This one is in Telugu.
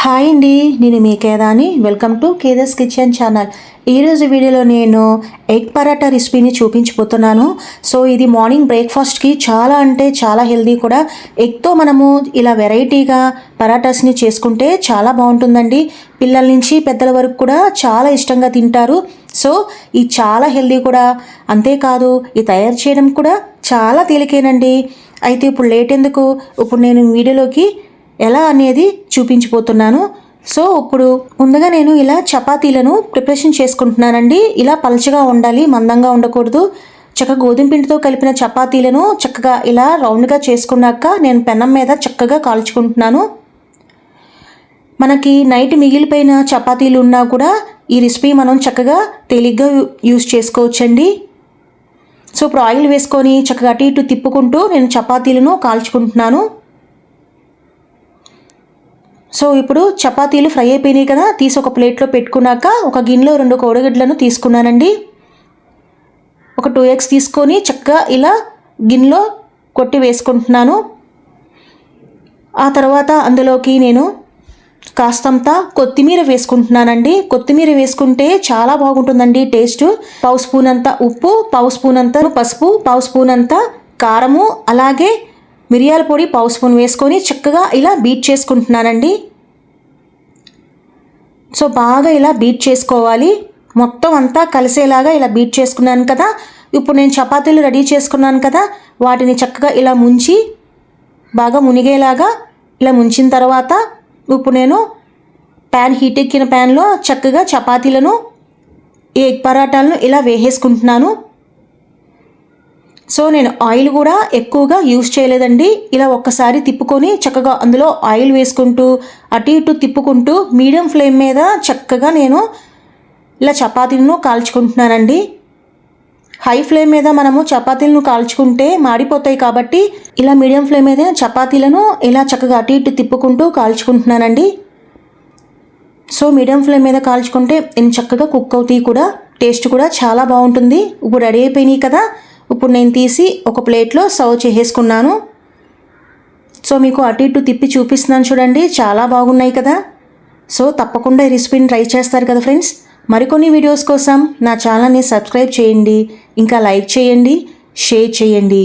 హాయ్ అండి, నేను మీ కేదాని. వెల్కమ్ టు కేదాస్ కిచెన్ ఛానల్. ఈరోజు వీడియోలో నేను ఎగ్ పరాటా రెసిపీని చూపించబోతున్నాను. సో ఇది మార్నింగ్ బ్రేక్ఫాస్ట్కి చాలా అంటే చాలా హెల్దీ కూడా. ఎగ్తో మనము ఇలా వెరైటీగా పరాటాస్ని చేసుకుంటే చాలా బాగుంటుందండి. పిల్లల నుంచి పెద్దల వరకు కూడా చాలా ఇష్టంగా తింటారు. సో ఇది చాలా హెల్దీ కూడా. అంతేకాదు ఇది తయారు చేయడం కూడా చాలా తేలికేనండి. అయితే ఇప్పుడు లేట్ ఎందుకు, ఇప్పుడు నేను వీడియోలోకి ఎలా అనేది చూపించబోతున్నాను. సో ఇప్పుడు ముందుగా నేను ఇలా చపాతీలను ప్రిపరేషన్ చేసుకుంటున్నానండి. ఇలా పలచగా ఉండాలి, మందంగా ఉండకూడదు. చక్కగా గోధుమ పిండితో కలిపిన చపాతీలను చక్కగా ఇలా రౌండ్గా చేసుకున్నాక నేను పెనం మీద చక్కగా కాల్చుకుంటున్నాను. మనకి నైట్ మిగిలిపోయిన చపాతీలు ఉన్నా కూడా ఈ రెసిపీ మనం చక్కగా తేలిగ్గా యూస్ చేసుకోవచ్చండి. సో ఇప్పుడు ఆయిల్ వేసుకొని చక్కగా అటు ఇటు తిప్పుకుంటూ నేను చపాతీలను కాల్చుకుంటున్నాను. సో ఇప్పుడు చపాతీలు ఫ్రై అయిపోయినాయి కదా, తీసి ఒక ప్లేట్లో పెట్టుకున్నాక ఒక గిన్నెలో 2 కోడిగుడ్లను తీసుకున్నానండి. ఒక 2 ఎగ్స్ తీసుకొని చక్కగా ఇలా గిన్నెలో కొట్టి వేసుకుంటున్నాను. ఆ తర్వాత అందులోకి నేను కాస్తంత కొత్తిమీర వేసుకుంటున్నానండి. కొత్తిమీర వేసుకుంటే చాలా బాగుంటుందండి టేస్ట్. 1/2 స్పూన్ అంత ఉప్పు, 1/2 స్పూన్ అంత పసుపు, 1/2 స్పూన్ అంత కారము, అలాగే మిరియాల పొడి 1/2 స్పూన్ వేసుకొని చక్కగా ఇలా బీట్ చేసుకుంటున్నానండి. సో బాగా ఇలా బీట్ చేసుకోవాలి. మొత్తం అంతా కలిసేలాగా ఇలా బీట్ చేసుకున్నాను కదా. ఇప్పుడు నేను చపాతీలు రెడీ చేసుకున్నాను కదా, వాటిని చక్కగా ఇలా ముంచి బాగా మునిగేలాగా ఇలా ముంచిన తర్వాత ఇప్పుడు నేను హీట్ ఎక్కిన ప్యాన్లో చక్కగా చపాతీలను, ఎగ్ పరాటాలను ఇలా వేసేసుకుంటున్నాను. సో నేను ఆయిల్ కూడా ఎక్కువగా యూస్ చేయలేదండి. ఇలా ఒక్కసారి తిప్పుకొని చక్కగా అందులో ఆయిల్ వేసుకుంటూ అటు ఇటు తిప్పుకుంటూ మీడియం ఫ్లేమ్ మీద చక్కగా నేను ఇలా చపాతీలను కాల్చుకుంటున్నానండి. హై ఫ్లేమ్ మీద మనము చపాతీలను కాల్చుకుంటే మాడిపోతాయి కాబట్టి ఇలా మీడియం ఫ్లేమ్ మీద చపాతీలను ఇలా చక్కగా అటు ఇటు తిప్పుకుంటూ కాల్చుకుంటున్నానండి. సో మీడియం ఫ్లేమ్ మీద కాల్చుకుంటే నేను చక్కగా కుక్ అవుతాయి కూడా, టేస్ట్ కూడా చాలా బాగుంటుంది. ఇప్పుడు రెడీ అయిపోయినాయి కదా, ఇప్పుడు నేను తీసి ఒక ప్లేట్లో సర్వ్ చేసేసుకున్నాను. సో మీకు అటు ఇటు తిప్పి చూపిస్తున్నాను చూడండి, చాలా బాగున్నాయి కదా. సో తప్పకుండా ఈ రెసిపీని ట్రై చేస్తారు కదా ఫ్రెండ్స్. మరికొన్ని వీడియోస్ కోసం నా ఛానల్ని సబ్స్క్రైబ్ చేయండి, ఇంకా లైక్ చేయండి, షేర్ చేయండి.